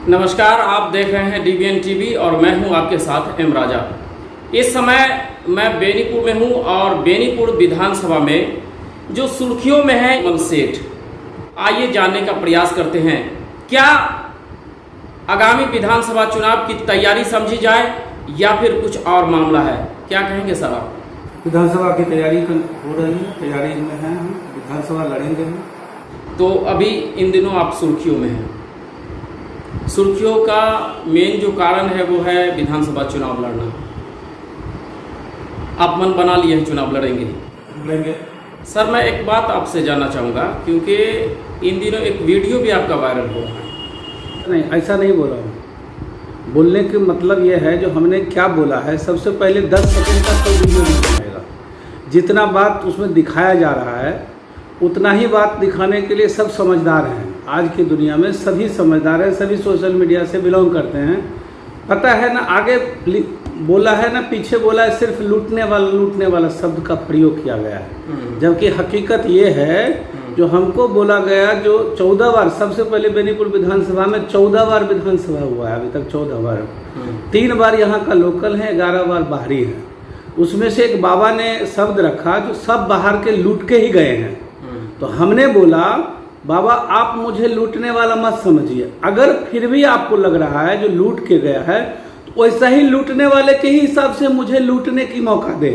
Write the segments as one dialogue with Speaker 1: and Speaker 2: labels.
Speaker 1: नमस्कार, आप देख रहे हैं DBN TV और मैं हूं आपके साथ एम राजा। इस समय मैं बेनीपुर में हूं और बेनीपुर विधानसभा में जो सुर्खियों में है कमल सेठ, आइए जानने का प्रयास करते हैं क्या आगामी विधानसभा चुनाव की तैयारी समझी जाए या फिर कुछ और मामला है। क्या कहेंगे सर आप?
Speaker 2: विधानसभा की तैयारी हो रही है, तैयारी में हैं हम, विधानसभा लड़ेंगे हम। तो
Speaker 1: अभी इन दिनों आप सुर्खियों में हैं। सुर्खियों का मेन जो कारण है वो है विधानसभा चुनाव लड़ना। आप मन बना लिए हैं चुनाव लड़ेंगे। सर, मैं एक बात आपसे जानना चाहूँगा, क्योंकि इन दिनों एक वीडियो भी आपका वायरल हो रहा है।
Speaker 2: नहीं, ऐसा नहीं बोला हूँ। बोलने का मतलब यह है जो हमने क्या बोला है। सबसे पहले 10 सेकंड का कोई वीडियो नहीं बनाएगा। जितना बात उसमें दिखाया जा रहा है उतना ही बात दिखाने के लिए सब समझदार हैं। आज की दुनिया में सभी समझदार हैं, सभी सोशल मीडिया से बिलोंग करते हैं। पता है ना, आगे बोला है ना, पीछे बोला है, सिर्फ लूटने वाला शब्द का प्रयोग किया गया है। जबकि हकीकत ये है जो हमको बोला गया, जो 14 बार, सबसे पहले बेनीपुर विधानसभा में 14 बार विधानसभा हुआ है अभी तक, 14 बार। 3 बार यहाँ का लोकल है, 11 बार बाहरी है। उसमें से एक बाबा ने शब्द रखा जो सब बाहर के लूट के ही गए हैं। तो हमने बोला, बाबा आप मुझे लूटने वाला मत समझिए। अगर फिर भी आपको लग रहा है जो लूट के गया है, तो वैसा ही लूटने वाले के ही हिसाब से मुझे लूटने की मौका दे।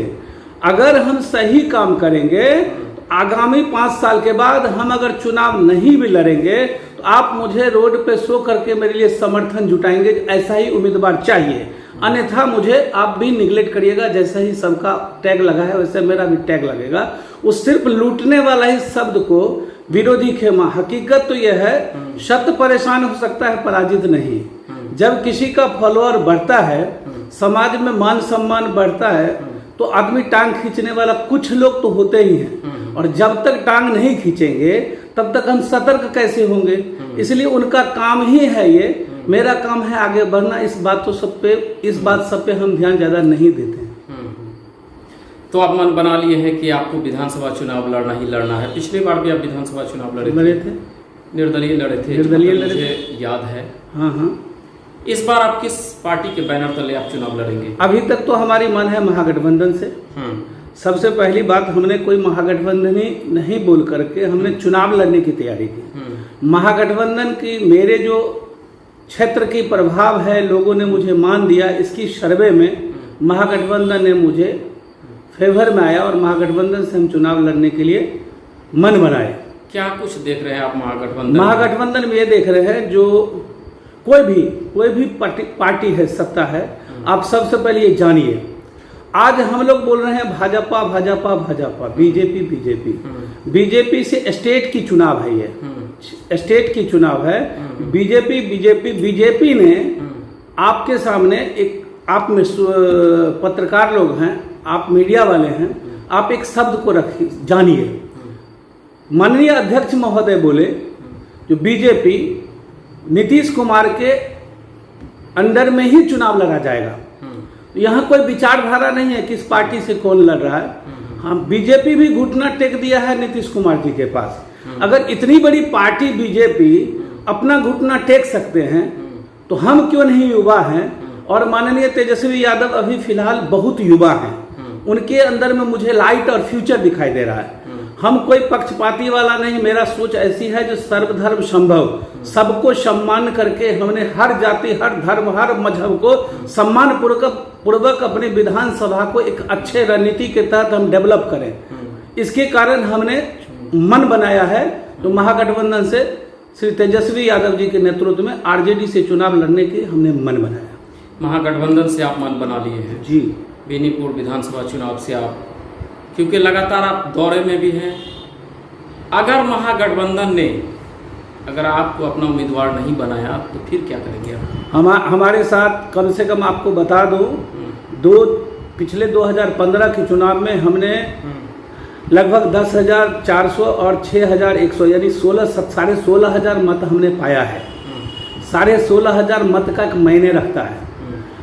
Speaker 2: अगर हम सही काम करेंगे तो आगामी 5 साल के बाद हम अगर चुनाव नहीं भी लड़ेंगे तो आप मुझे रोड पे शो करके मेरे लिए समर्थन जुटाएंगे। ऐसा ही उम्मीदवार चाहिए, अन्यथा मुझे आप भी निगलेक्ट करिएगा। जैसा ही सबका टैग लगा है वैसे मेरा भी टैग लगेगा। वो सिर्फ लूटने वाला ही शब्द को विरोधी खेमा। हकीकत तो यह है, शत परेशान हो सकता है, पराजित नहीं। जब किसी का फॉलोअर बढ़ता है, समाज में मान सम्मान बढ़ता है, तो आदमी टांग खींचने वाला कुछ लोग तो होते ही हैं। और जब तक टांग नहीं खींचेंगे तब तक हम सतर्क कैसे होंगे। इसलिए उनका काम ही है ये, मेरा काम है आगे बढ़ना। इस बात सब पे हम ध्यान ज्यादा नहीं देते।
Speaker 1: तो आप मन बना लिए हैं कि आपको विधानसभा चुनाव लड़ना ही लड़ना है। पिछली बार भी आप विधानसभा चुनाव लड़े थे, निर्दलीय लड़े थे, मुझे याद है।
Speaker 2: हाँ।
Speaker 1: इस बार आप किस पार्टी के बैनर तले आप चुनाव लड़ेंगे?
Speaker 2: अभी तक तो हमारी मन है महागठबंधन से। सबसे पहली बात, हमने कोई महागठबंधन ही नहीं बोल करके हमने चुनाव लड़ने की तैयारी की। महागठबंधन की मेरे जो क्षेत्र की प्रभाव है, लोगों ने मुझे मान दिया। इसकी सर्वे में महागठबंधन ने मुझे फेवर में आया और महागठबंधन से हम चुनाव लड़ने के लिए मन बनाए।
Speaker 1: क्या कुछ देख रहे हैं आप महागठबंधन?
Speaker 2: महागठबंधन में ये देख रहे हैं जो कोई भी पार्टी है, सत्ता है, आप सबसे पहले ये जानिए। आज हम लोग बोल रहे हैं भाजपा, बीजेपी से स्टेट की चुनाव है। ये स्टेट की चुनाव है। बीजेपी ने आपके सामने एक, आप में पत्रकार लोग हैं, आप मीडिया वाले हैं, आप एक शब्द को रखिए, जानिए। माननीय अध्यक्ष महोदय बोले जो बीजेपी नीतीश कुमार के अंडर में ही चुनाव लड़ा जाएगा। यहाँ कोई विचारधारा नहीं है किस पार्टी से कौन लड़ रहा है। हम बीजेपी भी घुटना टेक दिया है नीतीश कुमार जी के पास। अगर इतनी बड़ी पार्टी बीजेपी अपना घुटना टेक सकते हैं तो हम क्यों नहीं युवा हैं। और माननीय तेजस्वी यादव अभी फिलहाल बहुत युवा हैं, उनके अंदर में मुझे लाइट और फ्यूचर दिखाई दे रहा है। हम कोई पक्षपाती वाला नहीं, मेरा सोच ऐसी है जो सर्वधर्म संभव, सबको सम्मान करके हमने हर जाति, हर धर्म, हर मजहब को सम्मान पूर्वक अपने विधानसभा को एक अच्छे रणनीति के तहत हम डेवलप करें। इसके कारण हमने मन बनाया है। तो महागठबंधन से श्री तेजस्वी यादव जी के नेतृत्व में आरजेडी से चुनाव लड़ने के हमने मन बनाया।
Speaker 1: महागठबंधन से आप मन बना लिए हैं
Speaker 2: जी।
Speaker 1: बेनीपुर विधानसभा चुनाव से आप, क्योंकि लगातार आप दौरे में भी हैं। अगर महागठबंधन ने अगर आपको अपना उम्मीदवार नहीं बनाया तो फिर क्या करेंगे आप?
Speaker 2: हमारे साथ कम से कम आपको बता दूं, पिछले 2015 के चुनाव में हमने लगभग 10,400 और 6,100 यानी 16,500 मत हमने पाया है। 16,500 मत का एक मायने रखता है।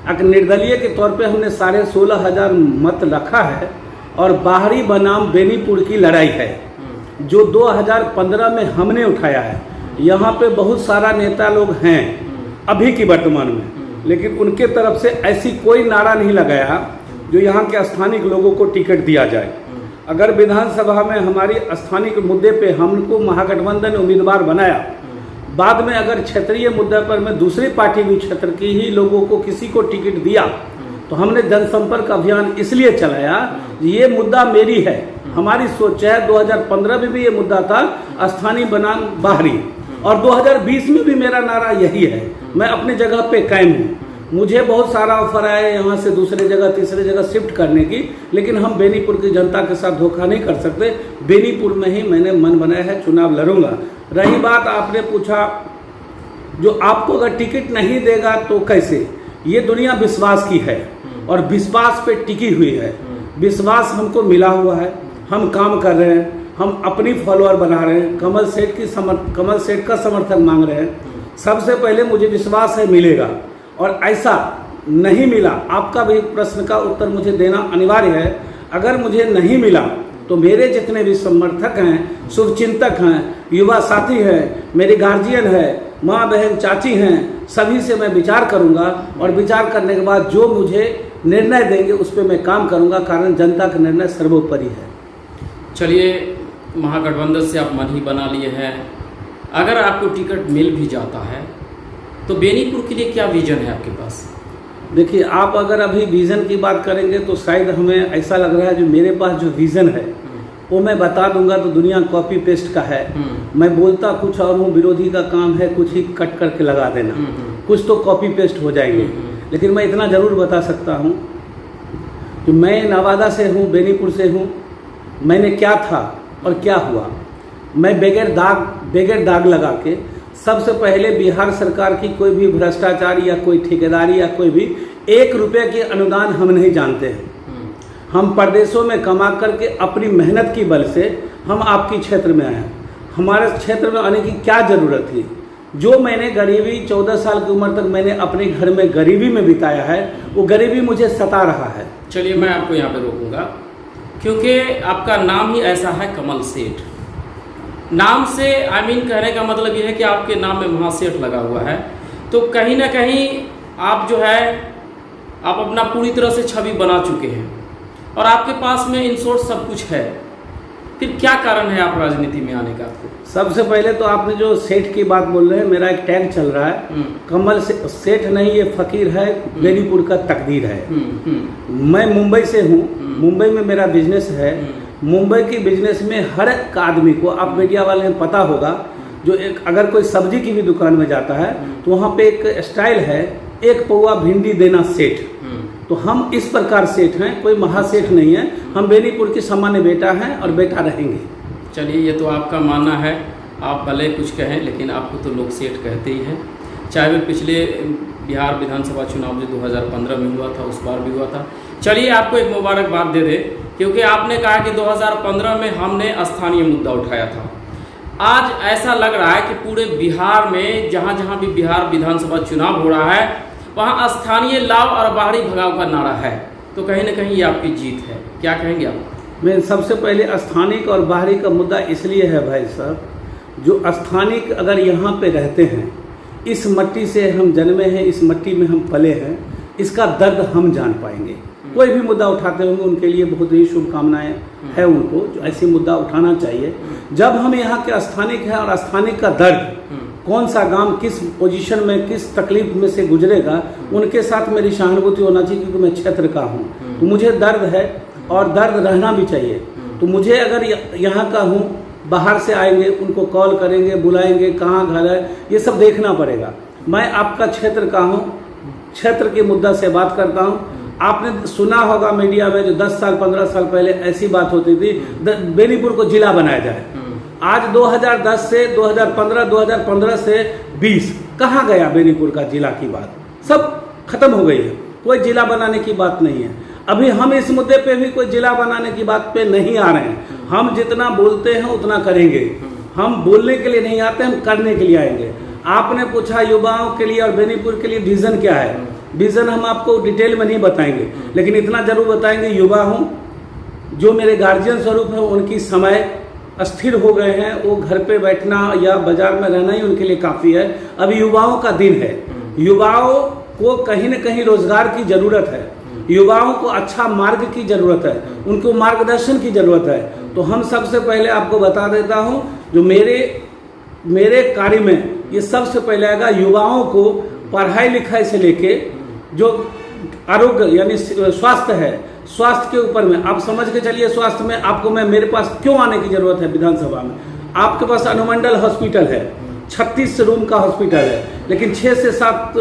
Speaker 2: एक निर्दलीय के तौर पे हमने 16,500 मत रखा है। और बाहरी बनाम बेनीपुर की लड़ाई है जो 2015 में हमने उठाया है। यहाँ पे बहुत सारा नेता लोग हैं अभी की वर्तमान में, लेकिन उनके तरफ से ऐसी कोई नारा नहीं लगाया जो यहाँ के स्थानीय लोगों को टिकट दिया जाए। अगर विधानसभा में हमारी स्थानीय मुद्दे पे हमको महागठबंधन ने उम्मीदवार बनाया, बाद में अगर क्षेत्रीय मुद्दे पर मैं दूसरी पार्टी भी क्षेत्र की ही लोगों को किसी को टिकट दिया, तो हमने जनसंपर्क अभियान इसलिए चलाया, ये मुद्दा मेरी है, हमारी सोच है। 2015 में भी ये मुद्दा था स्थानीय बनाम बाहरी, और 2020 में भी मेरा नारा यही है। मैं अपनी जगह पे कायम हूँ। मुझे बहुत सारा ऑफर आया है यहाँ से दूसरे जगह तीसरे जगह शिफ्ट करने की, लेकिन हम बेनीपुर की जनता के साथ धोखा नहीं कर सकते। बेनीपुर में ही मैंने मन बनाया है, चुनाव लड़ूंगा। रही बात आपने पूछा जो आपको अगर टिकट नहीं देगा तो कैसे, ये दुनिया विश्वास की है और विश्वास पे टिकी हुई है। विश्वास हमको मिला हुआ है, हम काम कर रहे हैं, हम अपनी फॉलोअर बना रहे हैं, कमल सेठ का समर्थन मांग रहे हैं। सबसे पहले मुझे विश्वास है मिलेगा, और ऐसा नहीं मिला, आपका भी प्रश्न का उत्तर मुझे देना अनिवार्य है। अगर मुझे नहीं मिला तो मेरे जितने भी समर्थक हैं, शुभचिंतक हैं, युवा साथी हैं, मेरे गार्जियन है, माँ बहन चाची हैं, सभी से मैं विचार करूंगा, और विचार करने के बाद जो मुझे निर्णय देंगे उस पर मैं काम करूंगा, कारण जनता का निर्णय सर्वोपरि है।
Speaker 1: चलिए, महागठबंधन से आप मन ही बना लिए हैं। अगर आपको टिकट मिल भी जाता है तो बेनीपुर के लिए क्या विजन है आपके पास?
Speaker 2: देखिए, आप अगर अभी विज़न की बात करेंगे तो शायद हमें ऐसा लग रहा है जो मेरे पास जो विज़न है वो मैं बता दूंगा तो दुनिया कॉपी पेस्ट का है। मैं बोलता कुछ और हूँ, विरोधी का काम है कुछ ही कट करके लगा देना, कुछ तो कॉपी पेस्ट हो जाएंगे। लेकिन मैं इतना ज़रूर बता सकता हूँ कि मैं नवादा से हूँ, बेनीपुर से हूँ। मैंने क्या था और क्या हुआ, मैं बगैर दाग लगा के सबसे पहले बिहार सरकार की कोई भी भ्रष्टाचार या कोई ठेकेदारी या कोई भी 1 रुपये के अनुदान हम नहीं जानते हैं। हम प्रदेशों में कमा करके अपनी मेहनत की बल से हम आपकी क्षेत्र में आए। हमारे क्षेत्र में आने की क्या ज़रूरत थी? जो मैंने गरीबी 14 साल की उम्र तक मैंने अपने घर में गरीबी में बिताया है, वो गरीबी मुझे सता रहा है।
Speaker 1: चलिए, मैं आपको यहाँ पे रोकूंगा, क्योंकि आपका नाम ही ऐसा है, कमल सेठ। नाम से कहने का मतलब ये है कि आपके नाम में महासेठ लगा हुआ है, तो कहीं ना कहीं आप जो है आप अपना पूरी तरह से छवि बना चुके हैं और आपके पास में इन शॉर्ट सब कुछ है। फिर क्या कारण है आप राजनीति में आने का? आपको सबसे
Speaker 2: पहले तो आपने जो सेठ की बात बोल रहे हैं, मेरा एक टैग चल रहा है, कमल सेठ नहीं, ये फकीर है, बेनीपुर का तकदीर है। मैं मुंबई से हूँ, मुंबई में मेरा बिजनेस है। मुंबई की बिजनेस में हर एक आदमी को, आप मीडिया वाले हैं पता होगा, जो एक अगर कोई सब्जी की भी दुकान में जाता है तो वहाँ पे एक स्टाइल है, 1 पौवा भिंडी देना सेठ। तो हम इस प्रकार सेठ हैं, कोई महासेठ नहीं है। हम बेनीपुर की सामान्य बेटा हैं और बेटा रहेंगे।
Speaker 1: चलिए, ये तो आपका मानना है, आप भले कुछ कहें लेकिन आपको तो लोग सेठ कहते ही हैं। चाहे वो पिछले बिहार विधानसभा चुनाव जो 2015 में हुआ था उस बार भी हुआ था। चलिए, आपको एक मुबारकबाद दे दे, क्योंकि आपने कहा कि 2015 में हमने स्थानीय मुद्दा उठाया था। आज ऐसा लग रहा है कि पूरे बिहार में जहाँ जहाँ भी बिहार विधानसभा चुनाव हो रहा है वहाँ स्थानीय लाभ और बाहरी भगाव का नारा है, तो कहीं ना कहीं ये आपकी जीत है। क्या कहेंगे आप?
Speaker 2: मैं सबसे पहले स्थानीय और बाहरी का मुद्दा इसलिए है भाई साहब, जो स्थानीय अगर यहाँ पे रहते हैं, इस मट्टी से हम जन्मे हैं, इस मट्टी में हम पले हैं, इसका दर्द हम जान पाएंगे। कोई भी मुद्दा उठाते होंगे उनके लिए बहुत ही शुभकामनाएं है उनको, जो ऐसे मुद्दा उठाना चाहिए। जब हम यहाँ के स्थानिक हैं और स्थानिक का दर्द, कौन सा गांव किस पोजीशन में किस तकलीफ में से गुजरेगा, उनके साथ मेरी सहानुभूति होना चाहिए, क्योंकि मैं क्षेत्र का हूँ तो मुझे दर्द है और दर्द रहना भी चाहिए। तो मुझे अगर यहाँ का हूँ, बाहर से आएंगे उनको कॉल करेंगे, बुलाएंगे, कहाँ घर है, ये सब देखना पड़ेगा। मैं आपका क्षेत्र का हूँ, क्षेत्र के मुद्दा से बात करता हूँ। आपने सुना होगा मीडिया में जो 10 साल 15 साल पहले ऐसी बात होती थी, बेनीपुर को जिला बनाया जाए। आज 2010 से 2015 से 20 कहाँ गया बेनीपुर का जिला की बात? सब खत्म हो गई है, कोई जिला बनाने की बात नहीं है। अभी हम इस मुद्दे पे भी कोई जिला बनाने की बात पे नहीं आ रहे हैं। हम जितना बोलते हैं उतना करेंगे। हम बोलने के लिए नहीं आते, हम करने के लिए आएंगे। आपने पूछा युवाओं के लिए और बेनीपुर के लिए विजन क्या है? विजन हम आपको डिटेल में नहीं बताएंगे, लेकिन इतना जरूर बताएंगे, युवा हूँ, जो मेरे गार्जियन स्वरूप है उनकी समय अस्थिर हो गए हैं, वो घर पे बैठना या बाजार में रहना ही उनके लिए काफ़ी है। अभी युवाओं का दिन है, युवाओं को कहीं न कहीं रोजगार की ज़रूरत है, युवाओं को अच्छा मार्ग की ज़रूरत है, उनको मार्गदर्शन की ज़रूरत है। तो हम सबसे पहले आपको बता देता हूँ, जो मेरे कार्य में ये सबसे पहले आएगा, युवाओं को पढ़ाई लिखाई से लेके जो आरोग्य यानी स्वास्थ्य है, स्वास्थ्य के ऊपर में आप समझ के चलिए। स्वास्थ्य में आपको मेरे पास क्यों आने की ज़रूरत है विधानसभा में? आपके पास अनुमंडल हॉस्पिटल है, 36 रूम का हॉस्पिटल है, लेकिन 6 से 7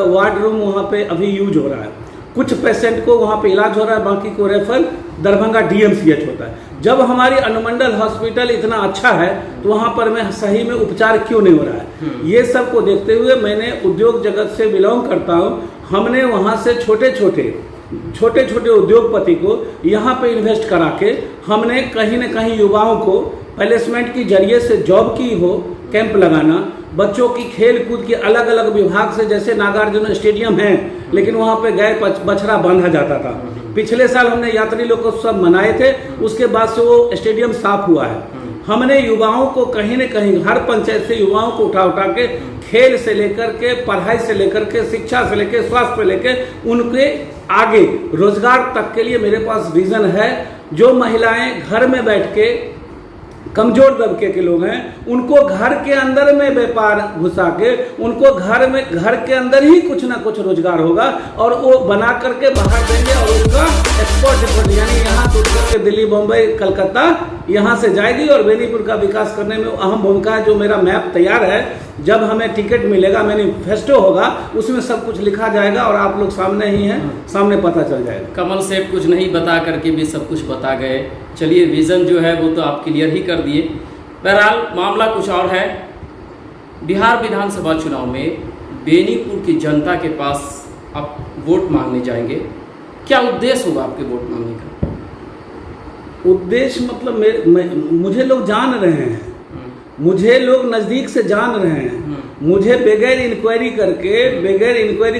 Speaker 2: वार्ड रूम वहाँ पे अभी यूज हो रहा है। कुछ पेशेंट को वहाँ पे इलाज हो रहा है, बाकी को रेफर दरभंगा DMCH होता है। जब हमारी अनुमंडल हॉस्पिटल इतना अच्छा है तो वहाँ पर में सही में उपचार क्यों नहीं हो रहा है? ये सब को देखते हुए मैंने उद्योग जगत से बिलोंग करता हूँ। हमने वहाँ से छोटे छोटे उद्योगपति को यहाँ पे इन्वेस्ट करा के हमने कहीं न कहीं युवाओं को प्लेसमेंट की जरिए से जॉब की हो, कैंप लगाना, बच्चों की खेल कूद के अलग अलग विभाग से, जैसे नागार्जुन स्टेडियम है, लेकिन वहाँ पे गाय बछड़ा बांधा जाता था। पिछले साल हमने यात्री लोकोत्सव मनाए थे, उसके बाद से वो स्टेडियम साफ हुआ है। हमने युवाओं को कहीं न कहीं हर पंचायत से युवाओं को उठा के खेल से लेकर के, पढ़ाई से लेकर के, शिक्षा से लेकर, स्वास्थ्य से लेकर उनके आगे रोजगार तक के लिए मेरे पास विजन है। जो महिलाएं घर में बैठ के कमजोर तबके के लोग हैं, उनको घर के अंदर में व्यापार घुसा के उनको घर के अंदर ही कुछ ना कुछ रोजगार होगा और वो बना करके बाहर देंगे और उसका एक्सपोर्ट यानी यहाँ से करके दिल्ली, बम्बई, कलकत्ता यहाँ से जाएगी और बेनीपुर का विकास करने में अहम भूमिका है। जो मेरा मैप तैयार है, जब हमें टिकट मिलेगा, मैनिफेस्टो होगा, उसमें सब कुछ लिखा जाएगा और आप लोग सामने ही हैं, सामने पता चल जाएगा।
Speaker 1: कमल सेठ कुछ नहीं बता करके भी सब कुछ बता गए। चलिए, विज़न जो है वो तो आप क्लियर ही कर दिए। बहरहाल मामला कुछ और है। बिहार विधानसभा चुनाव में बेनीपुर की जनता के पास आप वोट मांगने जाएंगे, क्या उद्देश्य होगा आपके वोट मांगने का?
Speaker 2: उद्देश्य मतलब मुझे लोग जान रहे हैं, मुझे लोग नज़दीक से जान रहे हैं। मुझे बगैर इंक्वायरी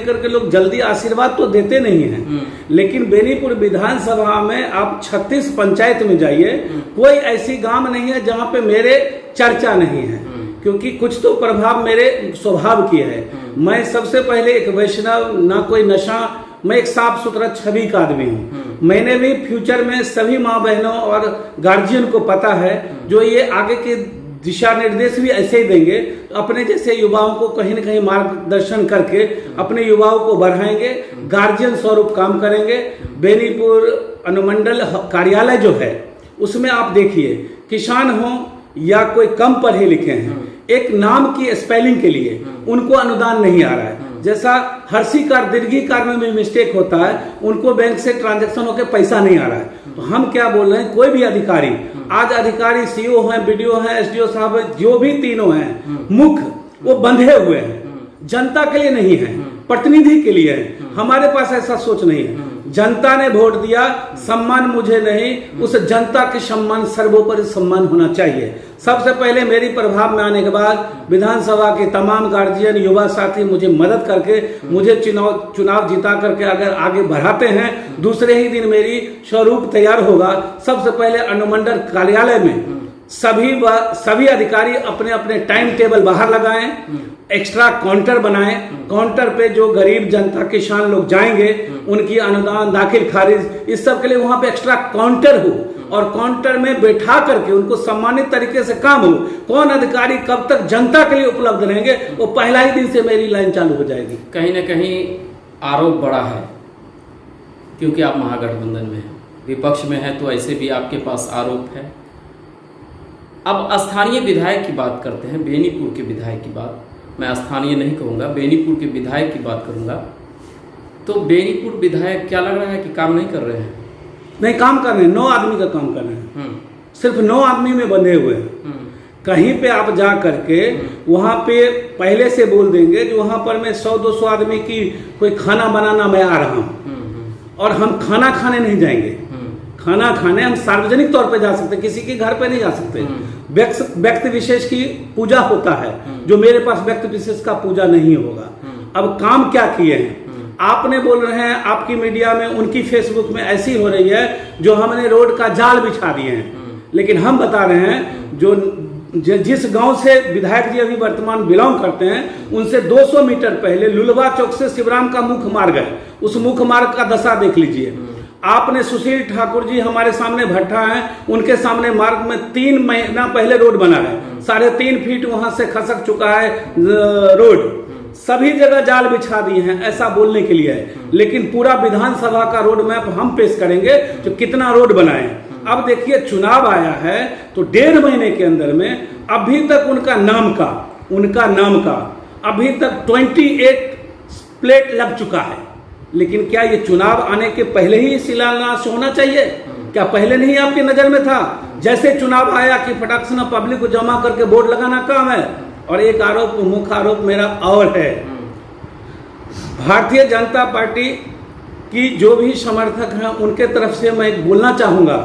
Speaker 2: करके लोग जल्दी आशीर्वाद तो देते नहीं हैं। लेकिन बेनीपुर विधानसभा में आप 36 पंचायत में जाइए, कोई ऐसी गांव नहीं है जहां पे मेरे चर्चा नहीं है, क्योंकि कुछ तो प्रभाव मेरे स्वभाव की है। मैं सबसे पहले एक वैष्णव, ना कोई नशा, मैं एक साफ सुथरा छवि का आदमी हूँ। मैंने भी फ्यूचर में सभी माँ बहनों और गार्जियन को पता है, जो ये आगे के दिशा निर्देश भी ऐसे ही देंगे, अपने जैसे युवाओं को कहीं न कहीं मार्गदर्शन करके अपने युवाओं को बढ़ाएंगे, गार्जियन स्वरूप काम करेंगे। बेनीपुर अनुमंडल कार्यालय जो है उसमें आप देखिए, किसान हो या कोई कम पढ़े लिखे हैं, एक नाम की स्पेलिंग के लिए उनको अनुदान नहीं आ रहा है। जैसा हर्षिकार दीर्घिकार में भी मिस्टेक होता है, उनको बैंक से ट्रांजैक्शन होकर पैसा नहीं आ रहा है। तो हम क्या बोल रहे हैं, कोई भी अधिकारी, आज अधिकारी CO हैं, BDO हैं, SDO साहब हैं, जो भी तीनों हैं मुख्य, वो बंधे हुए हैं, जनता के लिए नहीं है, प्रतिनिधि के लिए है। हमारे पास ऐसा सोच नहीं है। जनता ने वोट दिया, सम्मान मुझे नहीं, उस जनता के सम्मान सर्वोपरि सम्मान होना चाहिए। सबसे पहले मेरी प्रभाव में आने के बाद विधानसभा के तमाम गार्जियन, युवा साथी मुझे मदद करके मुझे चुनाव जिता करके अगर आगे बढ़ाते हैं, दूसरे ही दिन मेरी स्वरूप तैयार होगा। सबसे पहले अनुमंडल कार्यालय में सभी अधिकारी अपने अपने टाइम टेबल बाहर लगाएं, एक्स्ट्रा काउंटर बनाएं। काउंटर पे जो गरीब जनता, किसान लोग जाएंगे, उनकी अनुदान, दाखिल खारिज, इस सब के लिए वहां पे एक्स्ट्रा काउंटर हो और काउंटर में बैठा करके उनको सम्मानित तरीके से काम हो। कौन अधिकारी कब तक जनता के लिए उपलब्ध रहेंगे, वो पहला ही दिन से मेरी लाइन चालू हो जाएगी।
Speaker 1: कहीं ना कहीं आरोप बड़ा है, क्योंकि आप महागठबंधन में हैं, विपक्ष में हैं, तो ऐसे भी आपके पास आरोप है। अब स्थानीय विधायक की बात करते हैं, बेनीपुर के विधायक की बात, मैं स्थानीय नहीं कहूँगा, बेनीपुर के विधायक की बात करूँगा। तो बेनीपुर विधायक क्या लग रहा है कि काम नहीं कर रहे हैं?
Speaker 2: नहीं, काम कर रहे हैं, 9 आदमी का काम कर रहे हैं, सिर्फ 9 आदमी में बंधे हुए हैं। कहीं पे आप जा करके वहाँ पे पहले से बोल देंगे जो वहाँ पर मैं 100-200 आदमी की कोई खाना बनाना मैं आ रहा हूँ, और हम खाना खाने नहीं जाएंगे। खाना खाने हम सार्वजनिक तौर पे जा सकते, किसी के घर पे नहीं जा सकते। व्यक्ति विशेष की पूजा होता है, जो मेरे पास व्यक्ति विशेष का पूजा नहीं होगा। अब काम क्या किए हैं, आपने बोल रहे हैं, आपकी मीडिया में, उनकी फेसबुक में ऐसी हो रही है जो हमने रोड का जाल बिछा दिए हैं। लेकिन हम बता रहे हैं जो जिस गांव से विधायक जी अभी वर्तमान बिलोंग करते हैं, उनसे 200 मीटर पहले लुलवा चौक से शिवराम का मुख्य मार्ग है, उस मुख्य मार्ग का दशा देख लीजिए। आपने सुशील ठाकुर जी हमारे सामने भट्टा हैं, उनके सामने मार्ग में 3 महीना पहले रोड बना है, 3.5 फीट वहां से खसक चुका है रोड, सभी जगह जाल बिछा दिए हैं, ऐसा बोलने के लिए है। लेकिन पूरा विधानसभा का रोड मैप हम पेश करेंगे जो कितना रोड बनाए। अब देखिए चुनाव आया है तो 1.5 महीने के अंदर में अभी तक उनका नाम का अभी तक 28 प्लेट लग चुका है। लेकिन क्या ये चुनाव आने के पहले ही शिलान्यास होना चाहिए? क्या पहले नहीं आपकी नजर में था? जैसे चुनाव आया कि फटाक से पब्लिक को जमा करके बोर्ड लगाना काम है। और एक आरोप, मुख्य आरोप मेरा और है, भारतीय जनता पार्टी की जो भी समर्थक हैं उनके तरफ से मैं एक बोलना चाहूंगा,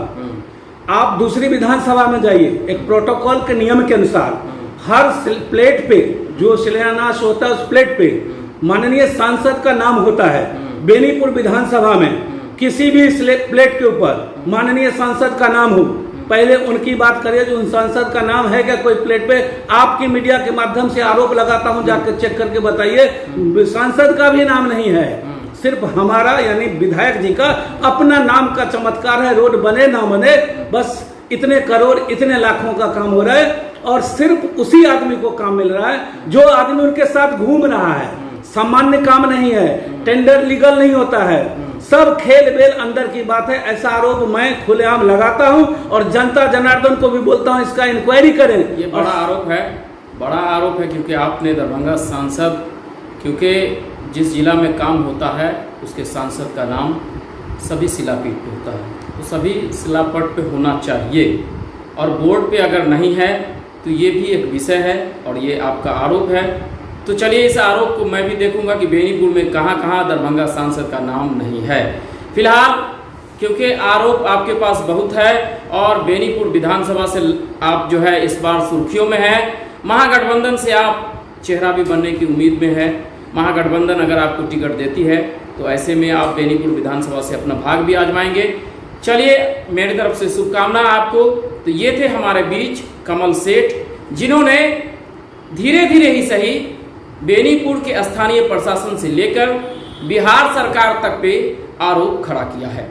Speaker 2: आप दूसरी विधानसभा में जाइए, एक प्रोटोकॉल के नियम के अनुसार हर प्लेट पे जो शिलान्यास होता है उस प्लेट पे माननीय सांसद का नाम होता है। बेनीपुर विधानसभा में किसी भी प्लेट के ऊपर माननीय सांसद का नाम हो, पहले उनकी बात करिए जो उन सांसद का नाम है क्या कोई प्लेट पे? आपकी मीडिया के माध्यम से आरोप लगाता हूं, जाकर चेक करके बताइए, सांसद का भी नाम नहीं है, सिर्फ हमारा यानी विधायक जी का अपना नाम का चमत्कार है। रोड बने ना बने, बस इतने करोड़ इतने लाखों का काम हो रहा है और सिर्फ उसी आदमी को काम मिल रहा है जो आदमी उनके साथ घूम रहा है। सामान्य काम नहीं है, टेंडर लीगल नहीं होता है, सब खेल बेल अंदर की बात है। ऐसा आरोप मैं खुलेआम लगाता हूं और जनता जनार्दन को भी बोलता हूं इसका इंक्वायरी करें।
Speaker 1: ये बड़ा आरोप है क्योंकि आपने दरभंगा सांसद, क्योंकि जिस जिला में काम होता है उसके सांसद का नाम सभी शिलापीठ पे होता है, तो सभी शिलापट पे होना चाहिए और बोर्ड पे अगर नहीं है तो ये भी एक विषय है और ये आपका आरोप है। तो चलिए इस आरोप को मैं भी देखूंगा कि बेनीपुर में कहाँ कहाँ दरभंगा सांसद का नाम नहीं है। फिलहाल क्योंकि आरोप आपके पास बहुत है और बेनीपुर विधानसभा से आप जो है इस बार सुर्खियों में है, महागठबंधन से आप चेहरा भी बनने की उम्मीद में है। महागठबंधन अगर आपको टिकट देती है तो ऐसे में आप बेनीपुर विधानसभा से अपना भाग भी आजमाएंगे। चलिए मेरी तरफ से शुभकामना आपको। तो ये थे हमारे बीच कमल सेठ, जिन्होंने धीरे धीरे ही सही बेनीपुर के स्थानीय प्रशासन से लेकर बिहार सरकार तक पे आरोप खड़ा किया है।